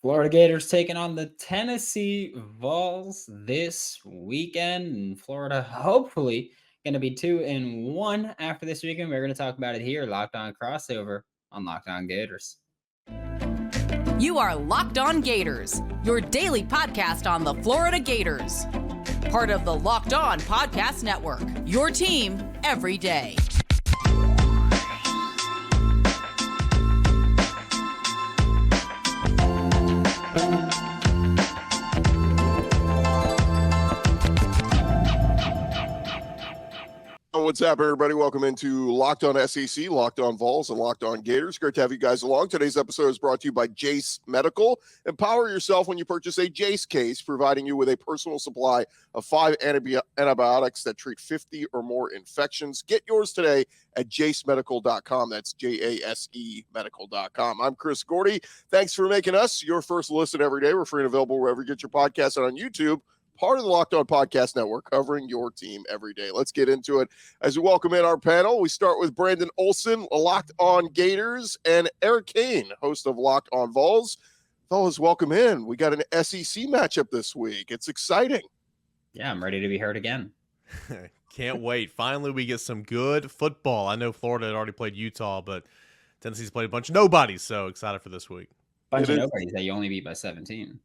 Florida Gators taking on the Tennessee Vols this weekend. And Florida hopefully going to be 2-1 after this weekend. We're going to talk about it here. Locked On Crossover on Locked On Gators. You are Locked On Gators, your daily podcast on the Florida Gators. Part of the Locked On Podcast Network, your team every day. What's happening, everybody? Welcome into Locked On SEC, Locked On Vols, and Locked On Gators. Great to have you guys along. Today's episode is brought to you by Jace Medical. Empower yourself when you purchase a Jace case, providing you with a personal supply of 5 antibiotics that treat 50 or more infections. Get yours today at jacemedical.com. That's Jase medical.com. I'm Chris Gordy. Thanks for making us your first listen every day. We're free and available wherever you get your podcasts and on YouTube. Part of the Locked On Podcast Network, covering your team every day. Let's get into it as we welcome in our panel. We start with Brandon Olsen, Locked On Gators, and Eric Cain, host of Locked On Vols. Fellas, welcome in. We got an SEC matchup this week. It's exciting. Yeah, I'm ready to be heard again. Can't wait. Finally, we get some good football. I know Florida had already played Utah, but Tennessee's played a bunch of nobodies, so excited for this week. Bunch of nobodies that you only beat by 17.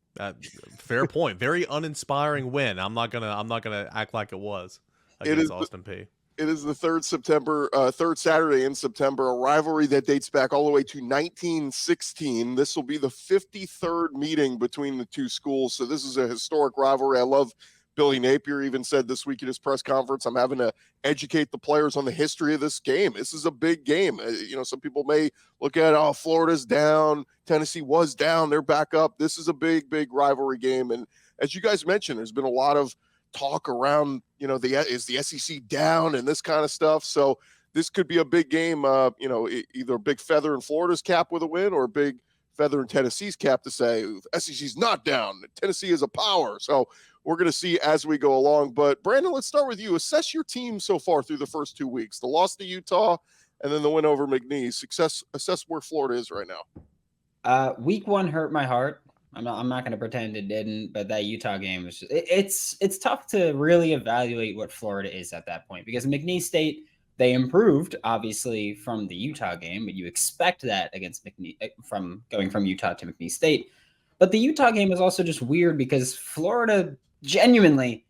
Fair point. Very uninspiring win. I'm not gonna act like it was against Austin Peay. It is the third Saturday in September, a rivalry that dates back all the way to 1916. This will be the 53rd meeting between the two schools, so this is a historic rivalry. I love Billy Napier even said this week at his press conference, I'm having to educate the players on the history of this game. This is a big game. Some people may look at, Florida's down, Tennessee was down, they're back up. This is a big, big rivalry game. And as you guys mentioned, there's been a lot of talk around, is the SEC down and this kind of stuff. So this could be a big game, either a big feather in Florida's cap with a win or a big feather in Tennessee's cap to say SEC's not down. Tennessee is a power. So we're going to see as we go along. But Brandon, let's start with you. Assess your team so far through the first 2 weeks. The loss to Utah and then the win over McNeese. Assess where Florida is right now. Week 1 hurt my heart. I'm not going to pretend it didn't, but that Utah game was it's tough to really evaluate what Florida is at that point because McNeese State, they improved obviously from the Utah game, but you expect that against McNeese from going from Utah to McNeese State. But the Utah game is also just weird because Florida genuinely,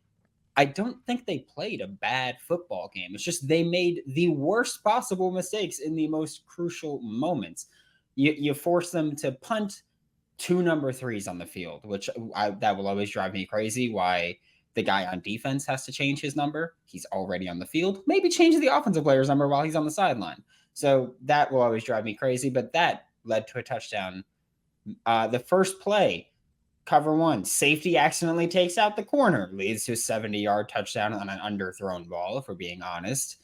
I don't think they played a bad football game. It's just they made the worst possible mistakes in the most crucial moments. You force them to punt 2 number 3s on the field, which that will always drive me crazy. Why the guy on defense has to change his number. He's already on the field. Maybe change the offensive player's number while he's on the sideline. So that will always drive me crazy. But that led to a touchdown. The first play, cover 1, safety accidentally takes out the corner, leads to a 70-yard touchdown on an underthrown ball, if we're being honest.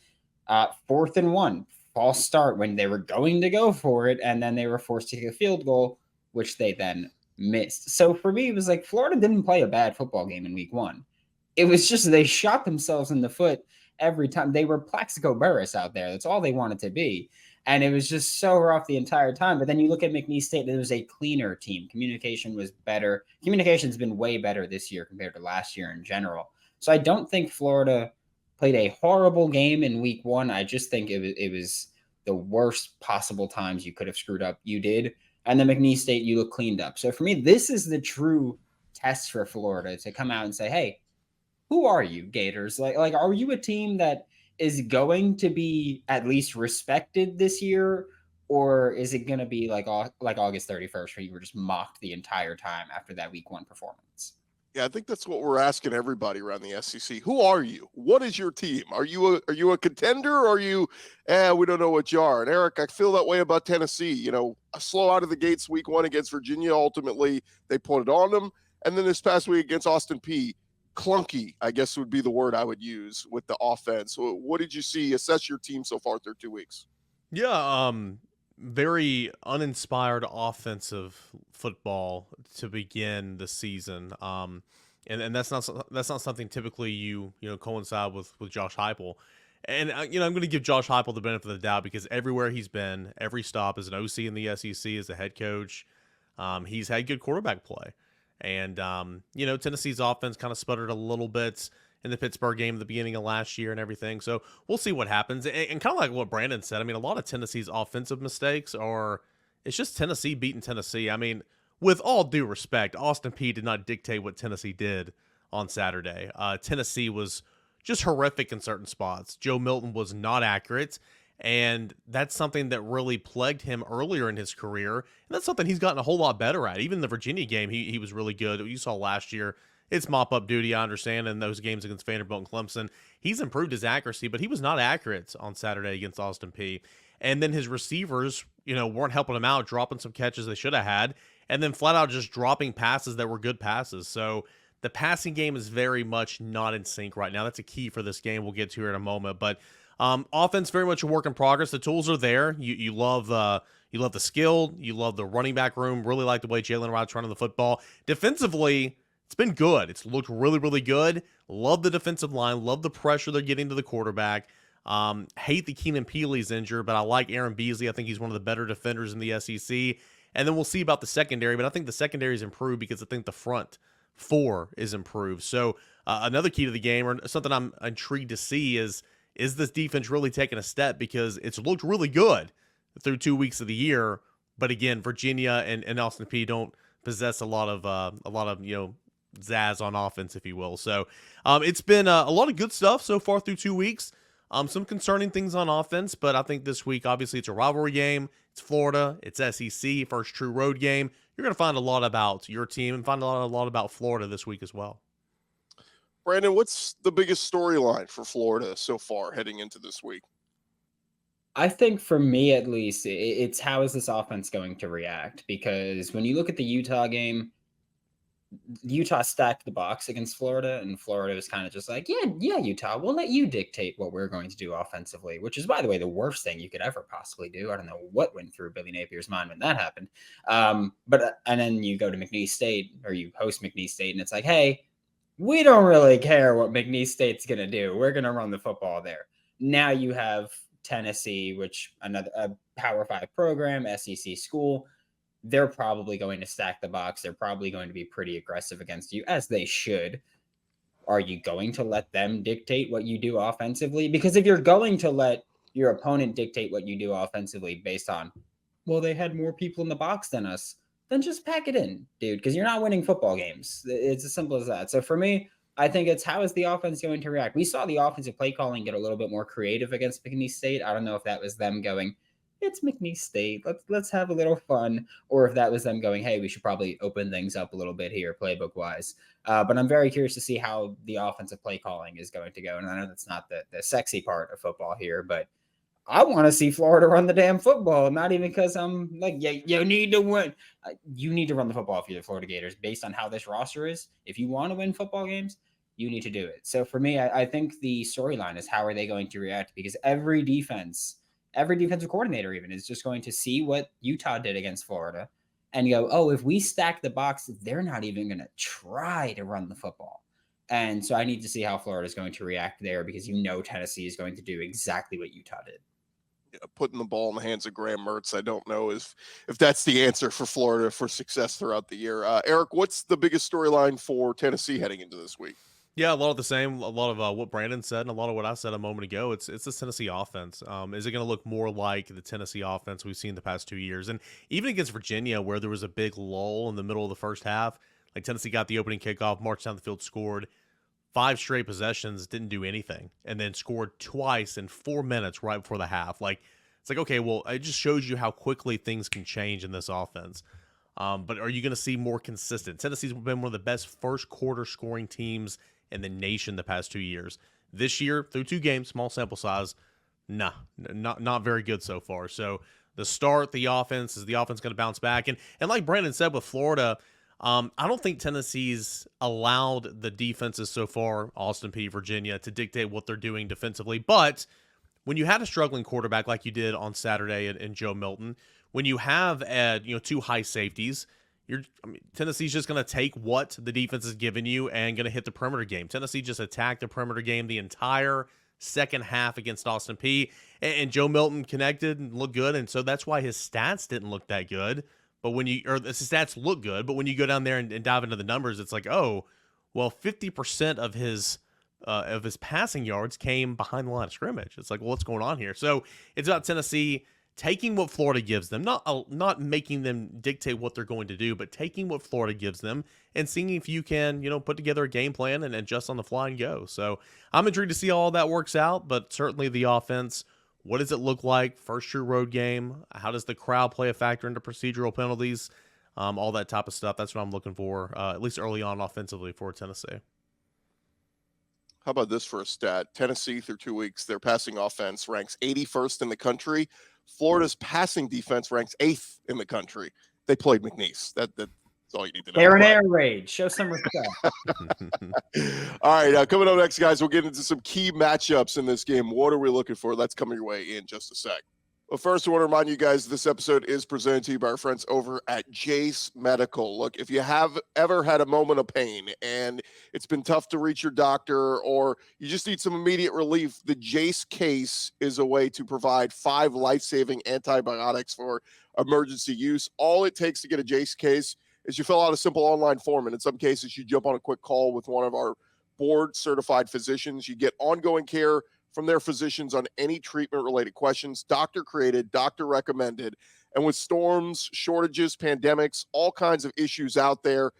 4th and 1, false start when they were going to go for it, and then they were forced to kick a field goal, which they then missed. So for me, it was like Florida didn't play a bad football game in week 1. It was just they shot themselves in the foot every time. They were Plaxico Burress out there. That's all they wanted to be. And it was just so rough the entire time. But then you look at McNeese State, it was a cleaner team. Communication was better. Communication's been way better this year compared to last year in general. So I don't think Florida played a horrible game in week 1. I just think it was the worst possible times you could have screwed up. You did. And then McNeese State, you look cleaned up. So for me, this is the true test for Florida to come out and say, hey, who are you, Gators? Like, are you a team that is going to be at least respected this year, or is it going to be like August 31st where you were just mocked the entire time after that week 1 performance? Yeah, I think that's what we're asking everybody around the SEC. Who are you? What is your team? Are you a contender, or are you, we don't know what you are? And Eric, I feel that way about Tennessee. A slow out of the gates week 1 against Virginia. Ultimately, they put it on them. And then this past week against Austin Peay, clunky, I guess would be the word I would use with the offense. So what did you see? Assess your team so far through 2 weeks. Yeah, very uninspired offensive football to begin the season. And that's not something typically you coincide with Josh Heupel. And I'm going to give Josh Heupel the benefit of the doubt because everywhere he's been, every stop as an OC in the SEC, as a head coach, He's had good quarterback play. And, Tennessee's offense kind of sputtered a little bit in the Pittsburgh game at the beginning of last year and everything. So we'll see what happens. And kind of like what Brandon said, I mean, a lot of Tennessee's offensive mistakes it's just Tennessee beating Tennessee. I mean, with all due respect, Austin Peay did not dictate what Tennessee did on Saturday. Tennessee was just horrific in certain spots. Joe Milton was not accurate, and that's something that really plagued him earlier in his career, and that's something he's gotten a whole lot better at. Even the Virginia game, he was really good. You saw last year, it's mop-up duty, I understand, in those games against Vanderbilt and Clemson. He's improved his accuracy, but he was not accurate on Saturday against Austin Peay. And then his receivers, weren't helping him out, dropping some catches they should have had, and then flat out just dropping passes that were good passes. So the passing game is very much not in sync right now. That's a key for this game. We'll get to here in a moment. But offense, very much a work in progress. The tools are there. You love the skill. You love the running back room. Really like the way Jalen Wright's running the football. Defensively, it's been good. It's looked really, really good. Love the defensive line. Love the pressure they're getting to the quarterback. Hate that Keenan Peely's injured, but I like Aaron Beasley. I think he's one of the better defenders in the SEC. And then we'll see about the secondary, but I think the secondary is improved because I think the front four is improved. So another key to the game, or something I'm intrigued to see, is this defense really taking a step? Because it's looked really good through 2 weeks of the year, but again, Virginia and Austin Peay don't possess a lot of zazz on offense, if you will. So it's been a lot of good stuff so far through 2 weeks. Some concerning things on offense, but I think this week, obviously, it's a rivalry game. It's Florida. It's SEC, first true road game. You're going to find a lot about your team and find a lot about Florida this week as well. Brandon, what's the biggest storyline for Florida so far heading into this week? I think for me, at least, it's how is this offense going to react? Because when you look at the Utah game, Utah stacked the box against Florida, and Florida was kind of just like, yeah, Utah, we'll let you dictate what we're going to do offensively, which is, by the way, the worst thing you could ever possibly do. I don't know what went through Billy Napier's mind when that happened. And then you go to McNeese State, or you host McNeese State, and it's like, hey, we don't really care what McNeese State's going to do. We're going to run the football there. Now you have Tennessee, which a Power 5 program, SEC school. They're probably going to stack the box. They're probably going to be pretty aggressive against you, as they should. Are you going to let them dictate what you do offensively? Because if you're going to let your opponent dictate what you do offensively based on, well, they had more people in the box than us, then just pack it in, dude, because you're not winning football games. It's as simple as that. So for me, I think it's how is the offense going to react? We saw the offensive play calling get a little bit more creative against McNeese State. I don't know if that was them going, it's McNeese State, let's have a little fun, or if that was them going, hey, we should probably open things up a little bit here, playbook wise. But I'm very curious to see how the offensive play calling is going to go. And I know that's not the sexy part of football here, but I want to see Florida run the damn football, not even because I'm like, yeah, you need to win. You need to run the football for the Florida Gators based on how this roster is. If you want to win football games, you need to do it. So for me, I think the storyline is how are they going to react? Because every defensive coordinator even is just going to see what Utah did against Florida and go, oh, if we stack the box, they're not even going to try to run the football. And so I need to see how Florida is going to react there, because Tennessee is going to do exactly what Utah did. Putting the ball in the hands of Graham Mertz, I don't know if that's the answer for Florida for success throughout the year. Eric, what's the biggest storyline for Tennessee heading into this week? Yeah, a lot of the same. A lot of what Brandon said and a lot of what I said a moment ago. It's the Tennessee offense. Is it going to look more like the Tennessee offense we've seen the past 2 years? And even against Virginia, where there was a big lull in the middle of the first half, like Tennessee got the opening kickoff, marched down the field, scored 5 straight possessions, didn't do anything, and then scored twice in 4 minutes right before the half. Like, it's like, okay, well, it just shows you how quickly things can change in this offense. But are you going to see more consistent? Tennessee's been one of the best first quarter scoring teams in the nation the past 2 years. This year, through 2 games, small sample size, not very good so far. So the start, the offense going to bounce back? And like Brandon said with Florida, I don't think Tennessee's allowed the defenses so far, Austin Peay, Virginia, to dictate what they're doing defensively. But when you had a struggling quarterback like you did on Saturday in Joe Milton, when you have 2 high safeties, Tennessee's just going to take what the defense is giving you and going to hit the perimeter game. Tennessee just attacked the perimeter game the entire second half against Austin Peay, and Joe Milton connected and looked good, and so that's why his stats didn't look that good. but when you, or the stats look good, but when you go down there and dive into the numbers, it's like, oh, well, 50% of his passing yards came behind the line of scrimmage. It's like, well, what's going on here? So it's about Tennessee taking what Florida gives them, not making them dictate what they're going to do, but taking what Florida gives them and seeing if you can, put together a game plan and adjust on the fly and go. So I'm intrigued to see how all that works out, but certainly the offense, what does it look like? First true road game. How does the crowd play a factor into procedural penalties? All that type of stuff. That's what I'm looking for, at least early on offensively for Tennessee. How about this for a stat? Tennessee, through 2 weeks, their passing offense ranks 81st in the country. Florida's passing defense ranks 8th in the country. They played McNeese. That's all you need to know. They're an air raid. Show some respect. All right, coming up next, guys, we'll get into some key matchups in this game. What are we looking for? That's coming your way in just a sec. Well, first, I want to remind you guys this episode is presented to you by our friends over at Jace Medical. Look, if you have ever had a moment of pain and it's been tough to reach your doctor or you just need some immediate relief, the Jace case is a way to provide 5 life-saving antibiotics for emergency use. All it takes to get a Jace case is you fill out a simple online form, and in some cases, you jump on a quick call with one of our board-certified physicians. You get ongoing care from their physicians on any treatment-related questions, doctor-created, doctor-recommended. And with storms, shortages, pandemics, all kinds of issues out there,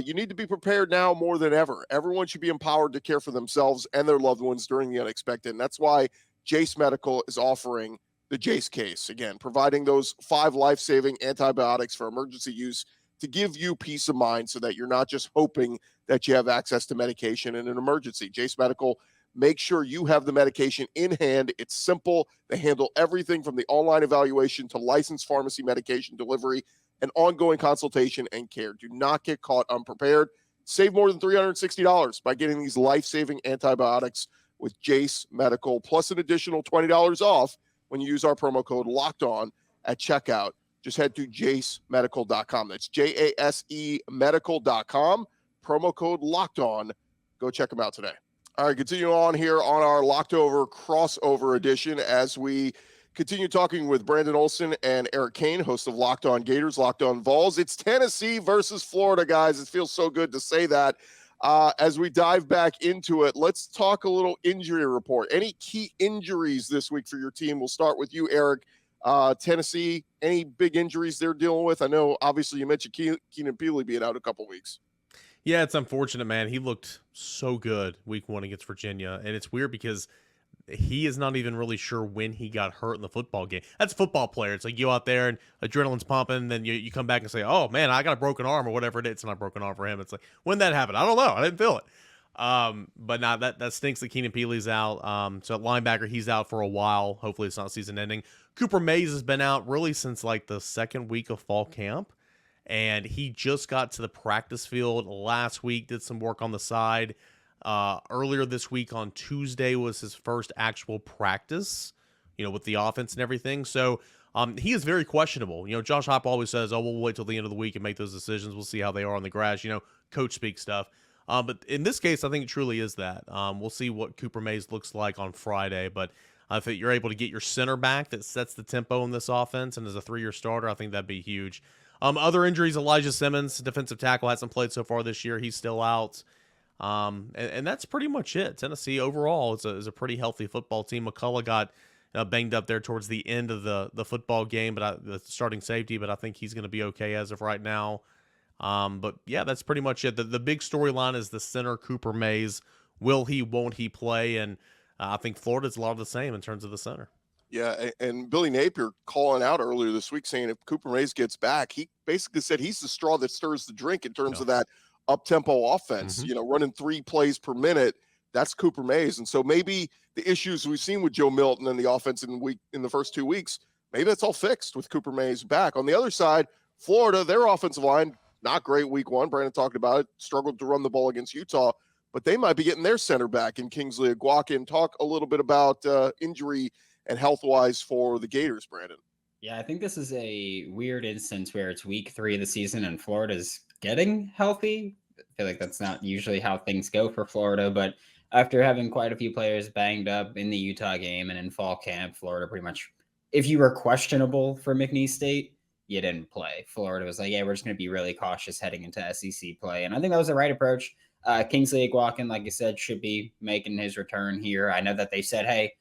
you need to be prepared now more than ever. Everyone should be empowered to care for themselves and their loved ones during the unexpected. And that's why Jace Medical is offering the Jace case. Again, providing those 5 life-saving antibiotics for emergency use to give you peace of mind so that you're not just hoping that you have access to medication in an emergency. Jace Medical, make sure you have the medication in hand. It's simple. They handle everything from the online evaluation to licensed pharmacy medication delivery and ongoing consultation and care. Do not get caught unprepared. Save more than $360 by getting these life-saving antibiotics with Jace Medical, plus an additional $20 off when you use our promo code LOCKEDON at checkout. Just head to jacemedical.com. That's JASE medical.com. Promo code LOCKEDON. Go check them out today. All right, continue on here on our Locked Over crossover edition as we continue talking with Brandon Olsen and Eric Cain, hosts of Locked On Gators, Locked On Vols. It's Tennessee versus Florida, guys. It feels so good to say that. As we dive back into it, let's talk a little injury report. Any key injuries this week for your team? We'll start with you, Eric. Tennessee, any big injuries they're dealing with? I know, obviously, you mentioned Keenan Peely being out a couple weeks. Yeah, it's unfortunate, man. He looked so good week 1 against Virginia, and it's weird because he is not even really sure when he got hurt in the football game. That's a football player. It's like you out there and adrenaline's pumping, then you come back and say, oh, man, I got a broken arm or whatever it is. It's not a broken arm for him. It's like, when that happened? I don't know. I didn't feel it. But now that stinks that Keenan Peely's out. So at linebacker, he's out for a while. Hopefully it's not season ending. Cooper Mays has been out really since like the second week of fall camp. And he just got to the practice field last week, did some work on the side. Earlier this week on Tuesday was his first actual practice, with the offense and everything. So he is very questionable. Josh Heupel always says, oh, we'll wait till the end of the week and make those decisions. We'll see how they are on the grass, coach speak stuff. But in this case, I think it truly is that. We'll see what Cooper Mays looks like on Friday. But if you're able to get your center back that sets the tempo in this offense and is a 3-year starter, I think that'd be huge. Other injuries, Elijah Simmons, defensive tackle, hasn't played so far this year. He's still out. And that's pretty much it. Tennessee overall is a pretty healthy football team. McCullough got banged up there towards the end of the football game, but the starting safety, but I think he's going to be okay as of right now. But yeah, that's pretty much it. The big storyline is the center, Cooper Mays. Will he, won't he play? And I think Florida's a lot of the same in terms of the center. Yeah, and Billy Napier calling out earlier this week saying if Cooper Mays gets back, he basically said he's the straw that stirs the drink in terms of that up-tempo offense, running 3 plays per minute. That's Cooper Mays. And so maybe the issues we've seen with Joe Milton and the offense in the first 2 weeks, maybe that's all fixed with Cooper Mays back. On the other side, Florida, their offensive line, not great week 1. Brandon talked about it, struggled to run the ball against Utah, but they might be getting their center back in Kingsley Aguakin. Talk a little bit about injury and health-wise for the Gators, Brandon. Yeah, I think this is a weird instance where it's week 3 of the season and Florida's getting healthy. I feel like that's not usually how things go for Florida, but after having quite a few players banged up in the Utah game and in fall camp, Florida pretty much, if you were questionable for McNeese State, you didn't play. Florida was like, yeah, we're just going to be really cautious heading into SEC play. And I think that was the right approach. Kingsley Eguakin, like I said, should be making his return here. I know that they said, hey,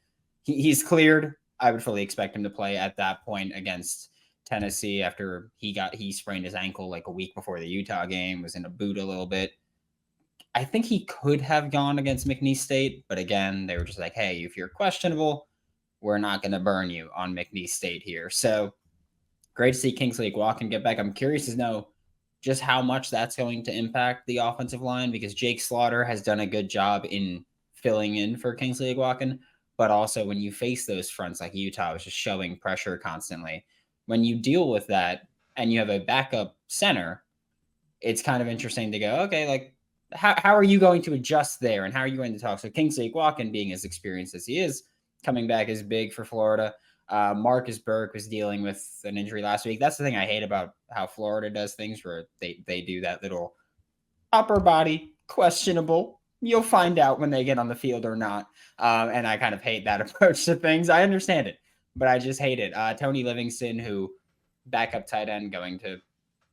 he's cleared. I would fully expect him to play at that point against Tennessee after he sprained his ankle like a week before the Utah game, was in a boot a little bit. I think he could have gone against McNeese State, but again, they were just like, hey, if you're questionable, we're not going to burn you on McNeese State here. So great to see Kingsley Eguakin get back. I'm curious to know just how much that's going to impact the offensive line, because Jake Slaughter has done a good job in filling in for Kingsley Eguakin, but also when you face those fronts like Utah, was just showing pressure constantly. When you deal with that and you have a backup center, it's kind of interesting to go, okay, like how are you going to adjust there, and how are you going to talk? So Kingsley Eguakin, being as experienced as he is, coming back is big for Florida. Marcus Burke was dealing with an injury last week. That's the thing I hate about how Florida does things, where they do that little upper body questionable. You'll find out when they get on the field or not. And I kind of hate that approach to things. I understand it, but I just hate it. Tony Livingston, who backup tight end, going to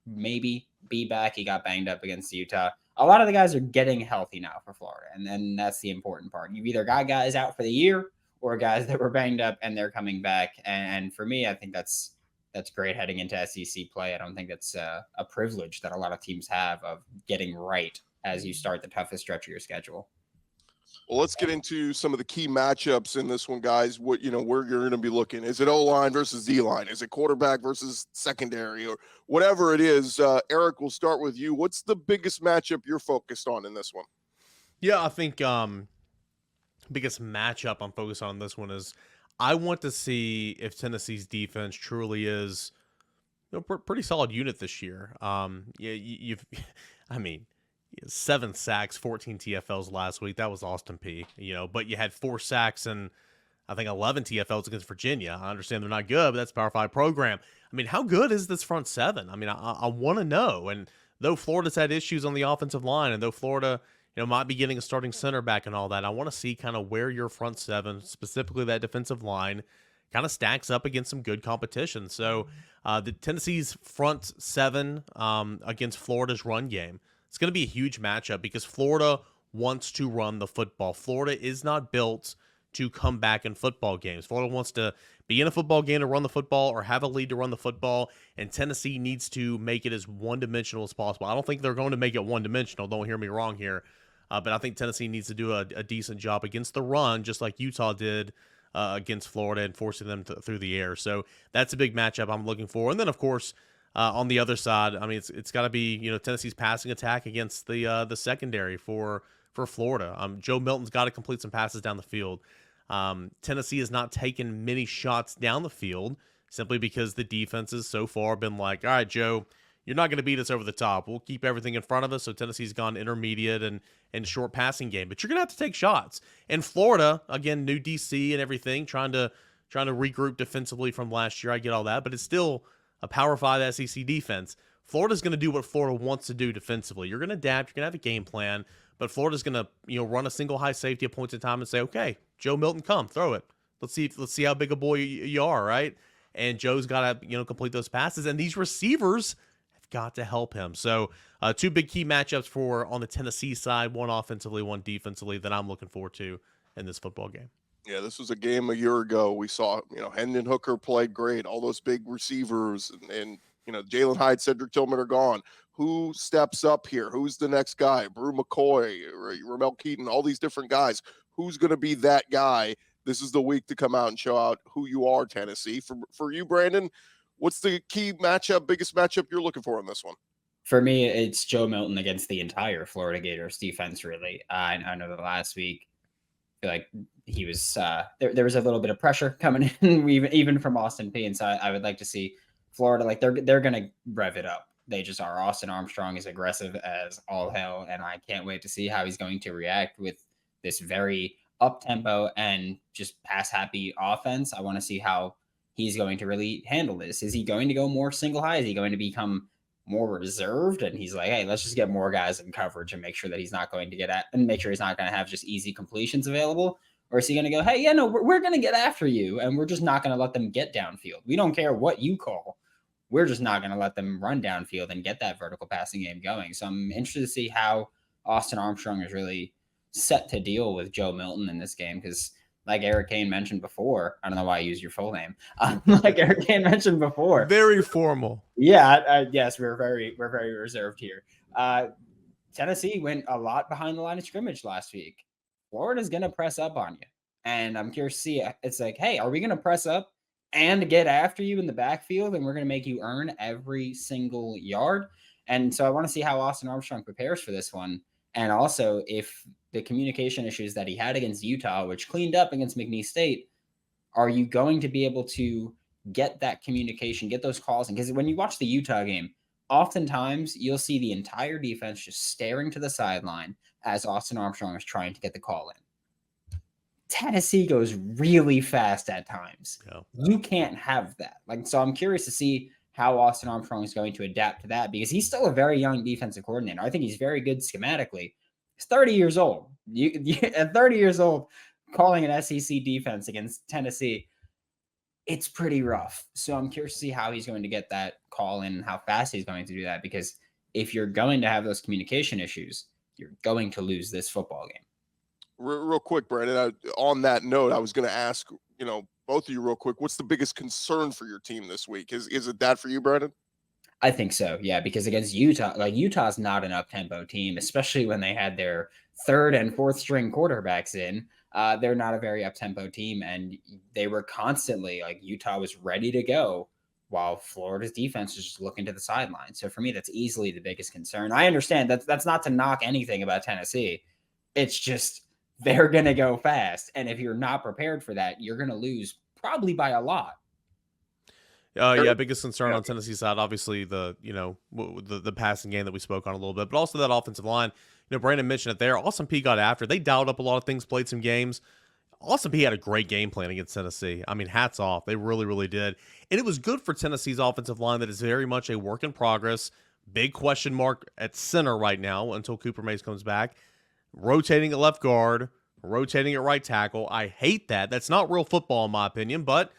maybe be back. He got banged up against Utah. A lot of the guys are getting healthy now for Florida, and then that's the important part. You've either got guys out for the year or guys that were banged up and they're coming back. And for me, I think that's great heading into SEC play. I don't think that's a privilege that a lot of teams have, of getting right as you start the toughest stretch of your schedule. Well, let's get into some of the key matchups in this one, guys. Where you're going to be looking. Is it O-line versus D-line? Is it quarterback versus secondary, or whatever it is? Eric, we'll start with you. What's the biggest matchup you're focused on in this one? Yeah, I think biggest matchup I'm focused on this one is I want to see if Tennessee's defense truly is pretty solid unit this year. You've 7 sacks, 14 TFLs last week. That was Austin P. But you had 4 sacks and I think 11 TFLs against Virginia. I understand they're not good, but that's a Power 5 program. I mean, how good is this front seven? I mean, I want to know. And though Florida's had issues on the offensive line, and though Florida might be getting a starting center back and all that, I want to see kind of where your front seven, specifically that defensive line, kind of stacks up against some good competition. So the Tennessee's front seven against Florida's run game, it's going to be a huge matchup because Florida wants to run the football. Florida is not built to come back in football games. Florida wants to be in a football game to run the football or have a lead to run the football, and Tennessee needs to make it as one-dimensional as possible. I don't think they're going to make it one-dimensional. Don't hear me wrong here. But I think Tennessee needs to do a decent job against the run, just like Utah did against Florida, and forcing them through the air. So that's a big matchup I'm looking for. And then, of course, on the other side, I mean, it's got to be Tennessee's passing attack against the secondary for Florida. Joe Milton's got to complete some passes down the field. Tennessee has not taken many shots down the field simply because the defense has so far been like, all right, Joe, you're not going to beat us over the top. We'll keep everything in front of us. So Tennessee's gone intermediate and short passing game, but you're going to have to take shots. And Florida, again, new DC and everything, trying to regroup defensively from last year. I get all that, but it's still a Power 5 SEC defense. Florida's going to do what Florida wants to do defensively. You're going to adapt. You're going to have a game plan, but Florida's going to run a single high safety at points in time and say, okay, Joe Milton, come throw it. Let's see how big a boy you are, right? And Joe's got to complete those passes, and these receivers have got to help him. So two big key matchups on the Tennessee side, one offensively, one defensively, that I'm looking forward to in this football game. Yeah, this was a game a year ago. We saw, Hendon Hooker played great. All those big receivers and Jalen Hyde, Cedric Tillman are gone. Who steps up here? Who's the next guy? Brew McCoy, Ramel Keaton, all these different guys. Who's going to be that guy? This is the week to come out and show out who you are, Tennessee. For you, Brandon, what's the key matchup, biggest matchup you're looking for in this one? For me, it's Joe Milton against the entire Florida Gators defense, really. I know that last week, I feel like he was there was a little bit of pressure coming in, even from Austin P. And so I would like to see Florida, like they're going to rev it up. They just are. Austin Armstrong is aggressive as all hell, and I can't wait to see how he's going to react with this very up-tempo and just pass-happy offense. I want to see how he's going to really handle this. Is he going to go more single high? Is he going to become more reserved? And he's like, hey, let's just get more guys in coverage and make sure that he's not going to make sure he's not going to have just easy completions available? Or is he going to go, hey, we're going to get after you, and we're just not going to let them get downfield. We don't care what you call. we're just not going to let them run downfield and get that vertical passing game going. So I'm interested to see how Austin Armstrong is really set to deal with Joe Milton in this game, because like Eric Cain mentioned before, I don't know why I use your full name. Like Eric Cain mentioned before, very formal. Yeah, yes, we're very reserved here. Tennessee went a lot behind the line of scrimmage last week. Florida's going to press up on you, and I'm curious to see. It's like, hey, are we going to press up and get after you in the backfield, and we're going to make you earn every single yard? And so I want to see how Austin Armstrong prepares for this one, and also if the communication issues that he had against Utah, which cleaned up against McNeese State, are you going to be able to get that communication, get those calls? And because when you watch the Utah game, oftentimes you'll see the entire defense just staring to the sideline as Austin Armstrong is trying to get the call in. Tennessee goes really fast at times. Yeah. You can't have that. So I'm curious to see how Austin Armstrong is going to adapt to that, because he's still a very young defensive coordinator. I think he's very good schematically. He's 30 years old. At 30 years old, calling an SEC defense against Tennessee, it's pretty rough. So I'm curious to see how he's going to get that call in and how fast he's going to do that, because if you're going to have those communication issues, you're going to lose this football game. Real quick, Brandon, on that note, I was going to ask, both of you real quick, what's the biggest concern for your team this week? Is it that for you, Brandon? I think so, yeah, because against Utah, Utah's not an up-tempo team, especially when they had their third and fourth string quarterbacks in. They're not a very up-tempo team, and they were constantly, Utah was ready to go while Florida's defense was just looking to the sideline. So for me, that's easily the biggest concern. I understand that's not to knock anything about Tennessee. It's just they're going to go fast, and if you're not prepared for that, you're going to lose probably by a lot. Yeah, biggest concern on Tennessee's side, obviously the passing game that we spoke on a little bit, but also that offensive line. Brandon mentioned it there. Austin Peay got after. They dialed up a lot of things, played some games. Austin Peay had a great game plan against Tennessee. I mean, hats off. They really, really did. And it was good for Tennessee's offensive line that is very much a work in progress. Big question mark at center right now until Cooper Mays comes back. Rotating at left guard, rotating at right tackle. I hate that. That's not real football in my opinion, but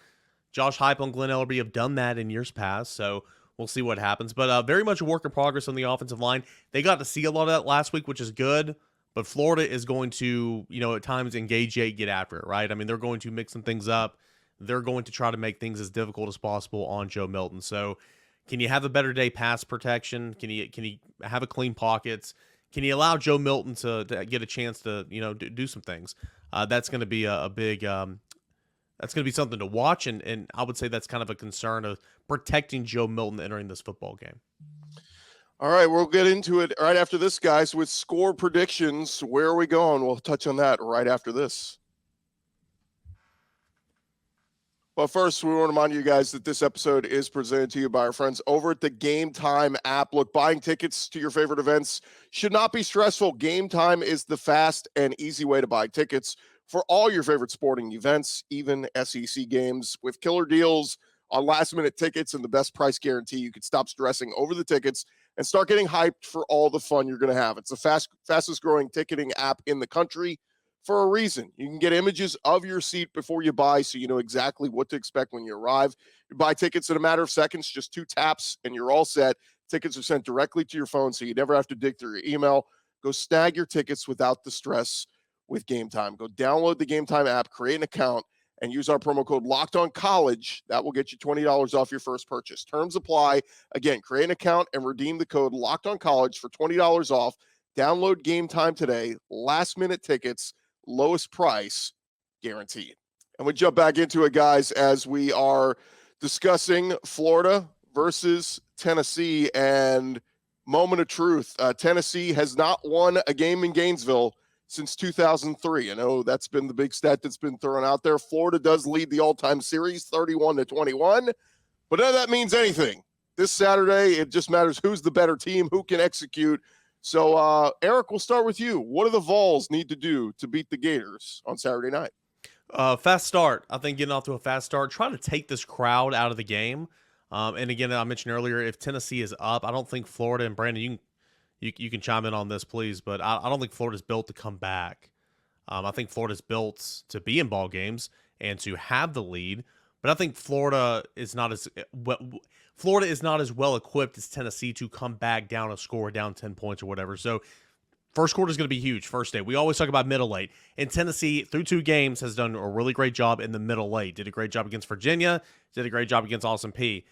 Josh Heupel and Glenn Ellerbe have done that in years past, so we'll see what happens. But very much a work in progress on the offensive line. They got to see a lot of that last week, which is good. But Florida is going to, at times engage it, get after it, right? I mean, they're going to mix some things up. They're going to try to make things as difficult as possible on Joe Milton. So can you have a better day pass protection? Can you have a clean pockets? Can you allow Joe Milton to get a chance to, do some things? That's going to be a big that's going to be something to watch, and I would say that's kind of a concern of protecting Joe Milton entering this football game. All right, we'll get into it right after this, guys, with score predictions. Where are we going? We'll touch on that right after this. Well, first, we want to remind you guys that this episode is presented to you by our friends over at the Game Time app. Look, buying tickets to your favorite events should not be stressful. Game Time is the fast and easy way to buy tickets for all your favorite sporting events, even SEC games. With killer deals on last-minute tickets and the best price guarantee, you can stop stressing over the tickets and start getting hyped for all the fun you're going to have. It's the fastest-growing ticketing app in the country for a reason. You can get images of your seat before you buy, so you know exactly what to expect when you arrive. You buy tickets in a matter of seconds, just 2 taps, and you're all set. Tickets are sent directly to your phone, so you never have to dig through your email. Go snag your tickets without the stress with Game Time. Go download the Game Time app, create an account, and use our promo code LOCKEDONCollege. That will get you $20 off your first purchase. Terms apply. Again, create an account and redeem the code LOCKEDONCollege for $20 off. Download Game Time today. Last-minute tickets, lowest price, guaranteed. And we jump back into it, guys, as we are discussing Florida versus Tennessee. And moment of truth, Tennessee has not won a game in Gainesville since 2003. I know that's been the big stat that's been thrown out there. Florida does lead the all-time series 31-21, but none of that means anything. This Saturday, it just matters who's the better team, who can execute. So, Eric, we'll start with you. What do the Vols need to do to beat the Gators on Saturday night? Fast start. I think getting off to a fast start, trying to take this crowd out of the game. And again, I mentioned earlier, if Tennessee is up, I don't think Florida, and Brandon, you can chime in on this, please, but I don't think Florida's built to come back. I think Florida's built to be in ball games and to have the lead. but I think Florida is not as well equipped as Tennessee to come back down a score, down 10 points or whatever. So first quarter is going to be huge. First day. We always talk about middle late. And Tennessee, through 2 games, has done a really great job in the middle late. Did a great job against Virginia. Did a great job against Olsen P.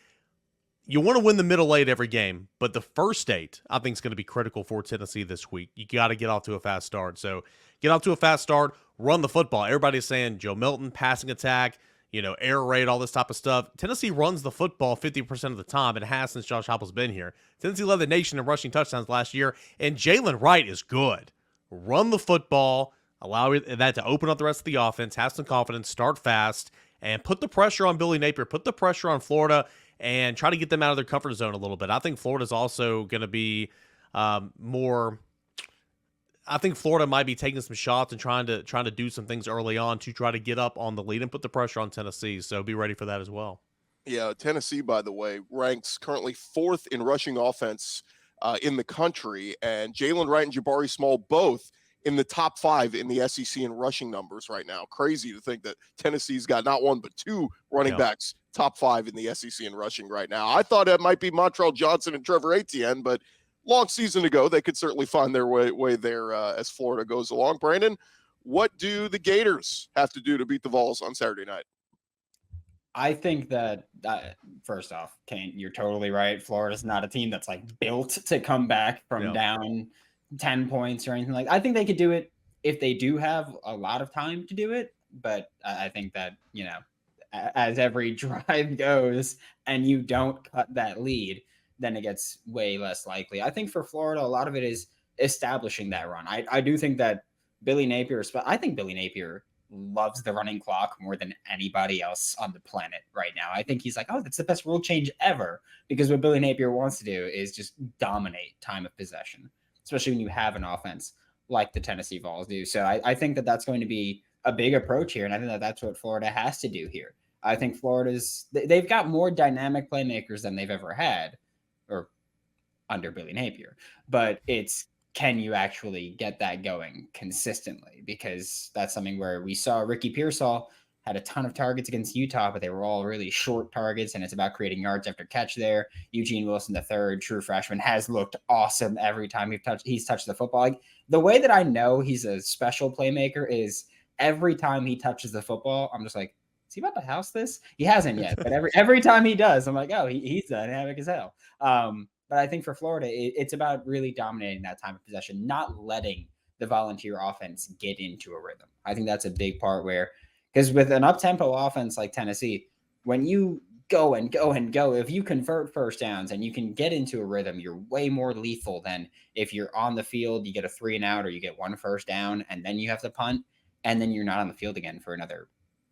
You want to win the middle late every game, but the first 8, I think, is going to be critical for Tennessee this week. You got to get off to a fast start. So get off to a fast start, run the football. Everybody's saying Joe Milton, passing attack, air raid, all this type of stuff. Tennessee runs the football 50% of the time, and has since Josh Heupel's been here. Tennessee led the nation in rushing touchdowns last year, and Jalen Wright is good. Run the football, allow that to open up the rest of the offense, have some confidence, start fast, and put the pressure on Billy Napier, put the pressure on Florida, and try to get them out of their comfort zone a little bit. I think Florida's also going to be more. I think Florida might be taking some shots and trying to do some things early on to try to get up on the lead and put the pressure on Tennessee. So be ready for that as well. Yeah, Tennessee, by the way, ranks currently 4th in rushing offense in the country, and Jalen Wright and Jabari Small both in the top 5 in the SEC in rushing numbers right now. Crazy to think that Tennessee's got not 1 but 2 running backs top 5 in the SEC in rushing right now. I thought it might be Montrell Johnson and Trevor Etienne, but long season to go. They could certainly find their way there as Florida goes along. Brandon, what do the Gators have to do to beat the Vols on Saturday night? I think that first off, Cain, you're totally right. Florida's not a team that's like built to come back from down 10 points or anything like that. I think they could do it if they do have a lot of time to do it. But I think that, as every drive goes and you don't cut that lead, then it gets way less likely. I think for Florida, a lot of it is establishing that run. I do think that Billy Napier loves the running clock more than anybody else on the planet right now. I think he's like, oh, that's the best rule change ever, because what Billy Napier wants to do is just dominate time of possession, especially when you have an offense like the Tennessee Vols do. So I think that that's going to be a big approach here, and I think that that's what Florida has to do here. I think they've got more dynamic playmakers than they've ever had, or under Billy Napier, but it's, can you actually get that going consistently? Because that's something where we saw Ricky Pearsall had a ton of targets against Utah, but they were all really short targets, and it's about creating yards after catch there. Eugene Wilson, the third true freshman, has looked awesome every time he's touched the football. Like, the way that I know he's a special playmaker is every time he touches the football, I'm just like, is he about to house this? He hasn't yet, but every time he does, I'm like, oh, he's dynamic as hell. But I think for Florida, it's about really dominating that time of possession, not letting the Volunteer offense get into a rhythm. I think that's a big part because with an up-tempo offense like Tennessee, when you go and go and go, if you convert first downs and you can get into a rhythm, you're way more lethal than if you're on the field, you get a 3 and out, or you get 1 first down, and then you have to punt, and then you're not on the field again for another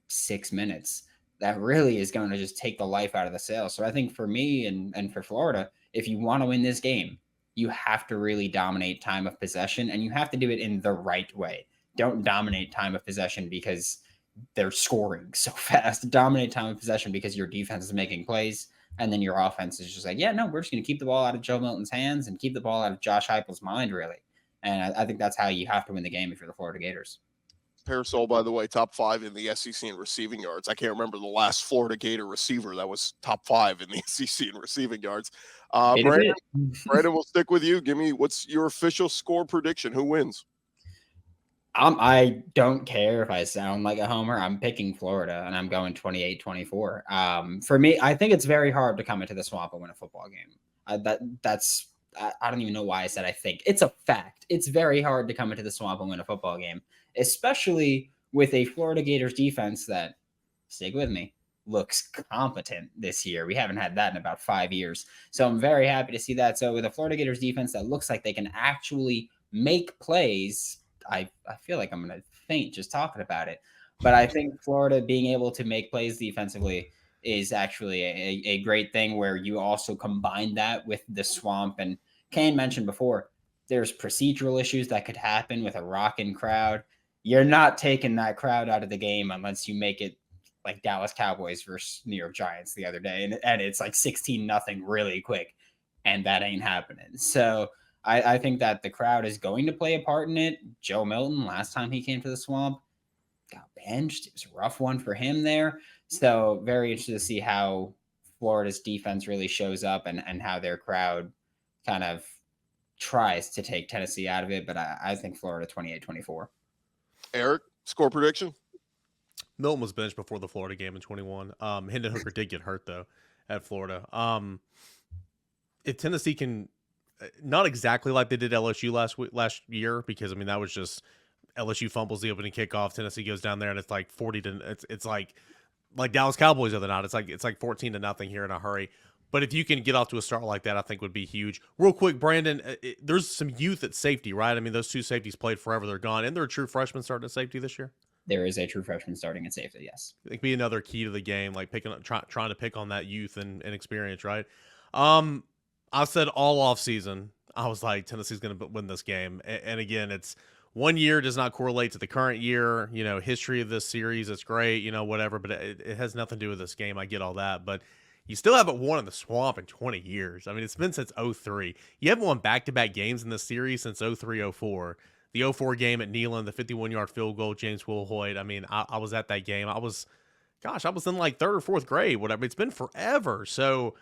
6 minutes. That really is going to just take the life out of the sail. So I think for me and for Florida, if you want to win this game, you have to really dominate time of possession, and you have to do it in the right way. Don't dominate time of possession because they're scoring so fast. Dominate time of possession because your defense is making plays, and then your offense is just like, yeah, no, we're just going to keep the ball out of Joe Milton's hands and keep the ball out of Josh Heupel's mind, really. And I think that's how you have to win the game if you're the Florida Gators. Pearsall, by the way, top 5 in the SEC in receiving yards. I can't remember the last Florida Gator receiver that was top 5 in the SEC in receiving yards. Brandon, we'll stick with you. Give me, what's your official score prediction? Who wins? I don't care if I sound like a homer. I'm picking Florida, and I'm going 28-24. For me, I think it's very hard to come into the Swamp and win a football game. I don't even know why I said I think. It's a fact. It's very hard to come into the Swamp and win a football game, especially with a Florida Gators defense that, stick with me, looks competent this year. We haven't had that in about 5 years. So I'm very happy to see that. So with a Florida Gators defense that looks like they can actually make plays, I feel like I'm going to faint just talking about it. But I think Florida being able to make plays defensively is actually a great thing, where you also combine that with the Swamp. And Cain mentioned before, there's procedural issues that could happen with a rocking crowd. You're not taking that crowd out of the game unless you make it like Dallas Cowboys versus New York Giants the other day. And it's like 16-0 really quick. And that ain't happening. So I think that the crowd is going to play a part in it. Joe Milton, last time he came to the Swamp, got benched. It was a rough one for him there. So very interested to see how Florida's defense really shows up and how their crowd kind of tries to take Tennessee out of it. But I think Florida 28-24. Eric, score prediction? Milton was benched before the Florida game in 21. Hendon Hooker did get hurt, though, at Florida. If Tennessee can, not exactly like they did LSU last year, because, I mean, that was just LSU fumbles the opening kickoff. Tennessee goes down there, and it's like 40 to – it's like Dallas Cowboys the other night. It's like 14-0 here in a hurry. But if you can get off to a start like that, I think would be huge. Real quick, Brandon, there's some youth at safety, right? I mean, those two safeties played forever. They're gone. Isn't there a true freshman starting at safety this year? There is a true freshman starting at safety, yes. It could be another key to the game, like trying to pick on that youth and experience, right? I said all off season, I was like, Tennessee's going to win this game. And again, it's 1 year does not correlate to the current year. History of this series, it's great, whatever, but it has nothing to do with this game. I get all that, but you still haven't won in the Swamp in 20 years. I mean, it's been since 2003. You haven't won back-to-back games in this series since 2003-04. The 2004 game at Neyland, the 51-yard field goal, James Wilhoit. I mean, I was at that game. I was in like third or fourth grade, whatever. It's been forever. So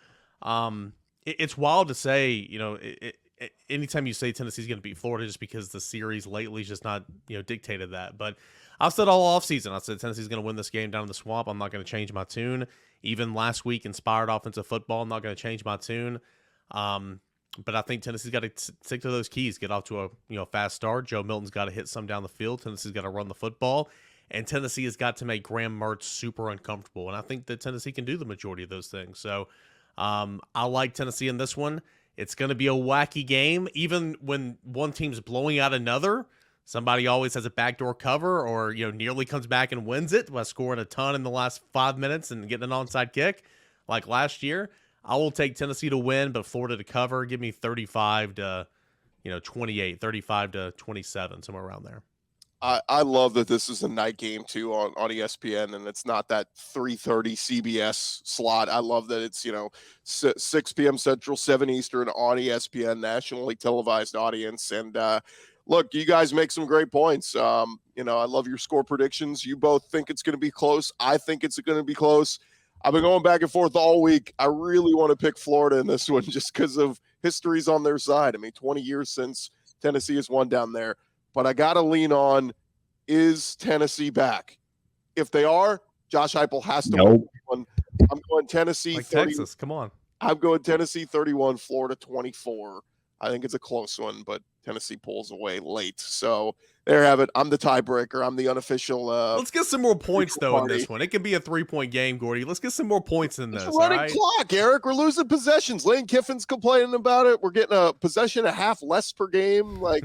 it's wild to say, anytime you say Tennessee's going to beat Florida just because the series lately just not, dictated that. But I've said all offseason, I said Tennessee's going to win this game down in the Swamp. I'm not going to change my tune. Even last week, inspired offensive football, I'm not going to change my tune. But I think Tennessee's got to stick to those keys, get off to a fast start. Joe Milton's got to hit some down the field. Tennessee's got to run the football. And Tennessee has got to make Graham Mertz super uncomfortable. And I think that Tennessee can do the majority of those things. So I like Tennessee in this one. It's going to be a wacky game. Even when one team's blowing out another, somebody always has a backdoor cover or, nearly comes back and wins it by scoring a ton in the last 5 minutes and getting an onside kick like last year. I will take Tennessee to win, but Florida to cover. Give me 35 to 28, 35 to 27, somewhere around there. I love that this is a night game too on ESPN, and it's not that 3:30 CBS slot. I love that it's 6 p.m. Central, 7 Eastern on ESPN, nationally televised audience. And look, you guys make some great points. I love your score predictions. You both think it's going to be close. I think it's going to be close. I've been going back and forth all week. I really want to pick Florida in this one just because of history's on their side. I mean, 20 years since Tennessee has won down there. But I got to lean on, is Tennessee back? If they are, Josh Heupel has to win. I'm going Tennessee. Like 30, Texas, come on. I'm going Tennessee 31, Florida 24. I think it's a close one, but Tennessee pulls away late. So there you have it. I'm the tiebreaker. I'm the unofficial. Let's get some more points, though, in this one. It could be a 3-point game, Gordy. Let's get some more points in this. It's a running clock, Eric. We're losing possessions. Lane Kiffin's complaining about it. We're getting a possession and a half less per game. Well,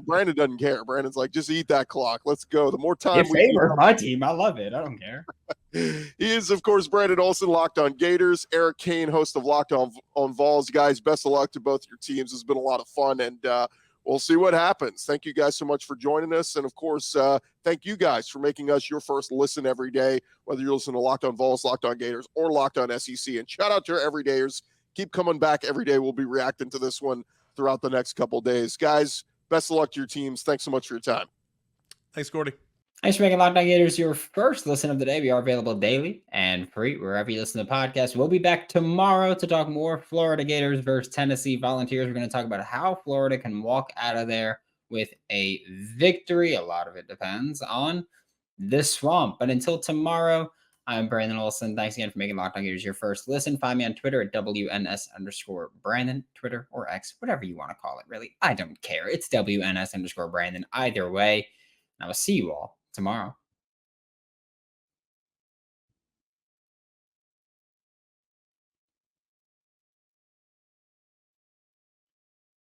Brandon doesn't care. Brandon's like, just eat that clock. Let's go. The more time we favor my team. I love it. I don't care. He is, of course, Brandon Olsen, Locked On Gators. Eric Cain, host of Locked On Vols. Guys, best of luck to both your teams. It's been a lot of fun, and we'll see what happens. Thank you guys so much for joining us. And, of course, thank you guys for making us your first listen every day, whether you're listening to Locked On Vols, Locked On Gators, or Locked On SEC. And shout out to our everydayers. Keep coming back every day. We'll be reacting to this one throughout the next couple of days. Guys, best of luck to your teams. Thanks so much for your time. Thanks, Gordy. Thanks for making Locked On Gators your first listen of the day. We are available daily and free wherever you listen to podcasts. We'll be back tomorrow to talk more Florida Gators versus Tennessee Volunteers. We're going to talk about how Florida can walk out of there with a victory. A lot of it depends on the Swamp. But until tomorrow, I'm Brandon Olsen. Thanks again for making Locked On Gators your first listen. Find me on Twitter at WNS_Brandon, Twitter or X, whatever you want to call it, really. I don't care. It's WNS_Brandon either way. And I will see you all tomorrow.